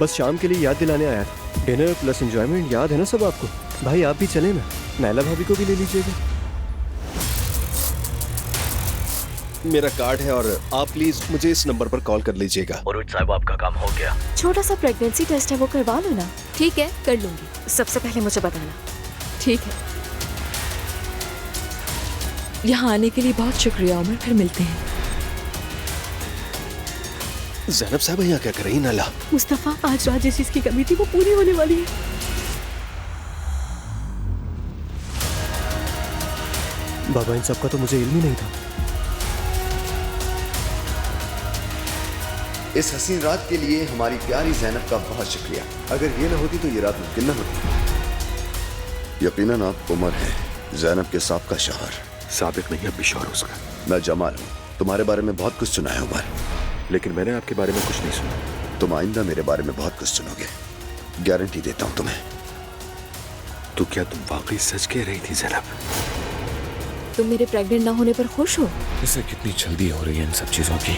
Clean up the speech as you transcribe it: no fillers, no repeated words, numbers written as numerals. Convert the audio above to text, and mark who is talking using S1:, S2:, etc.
S1: बस शाम के लिए याद दिलाने आया था। डिनर प्लस एंजॉयमेंट याद है ना सब आपको? भाई आप भी चले ना, नायला भाभी को भी ले लीजिएगा।
S2: मेरा कार्ड है और आप प्लीज मुझे इस नंबर पर कॉल कर लीजिएगा।
S3: मुरुज साहब आपका काम हो गया।
S4: छोटा सा प्रेगनेंसी टेस्ट है, वो करवा लो ना।
S5: ठीक है, कर लूंगी।
S4: सबसे पहले मुझे बताना।
S5: ठीक है। यहाँ आने के लिए बहुत शुक्रिया उमर, फिर मिलते हैं।
S2: ज़ैनब साहब यहाँ क्या कर रही नाला?
S4: मुस्तफा, आज रात जिस चीज की कमी थी वो पूरी होने वाली है।
S1: बाबा इन सब का तो मुझे इल्म ही नहीं था।
S6: इस हसीन रात के लिए हमारी प्यारी ज़ैनब का बहुत शुक्रिया। अगर ये ना होती तो ये रात मुमकिन ना होती। यकीनन आप उमर हैं, ज़ैनब के साबिक़ा शौहर।
S7: साबिक नहीं, अब भी शौहर उसका।
S6: मैं जमाल हूँ। तुम्हारे बारे में बहुत कुछ सुना है उमर,
S7: लेकिन मैंने आपके बारे में कुछ नहीं सुना।
S6: तुम आइंदा मेरे बारे में बहुत कुछ सुनोगे, गारंटी देता हूँ तुम्हें।
S7: तो क्या तुम वाकई सच कह रही थी ज़ैनब?
S4: तुम मेरे प्रेग्नेंट ना होने पर खुश हो?
S7: इसे कितनी जल्दी हो रही है इन सब चीजों की।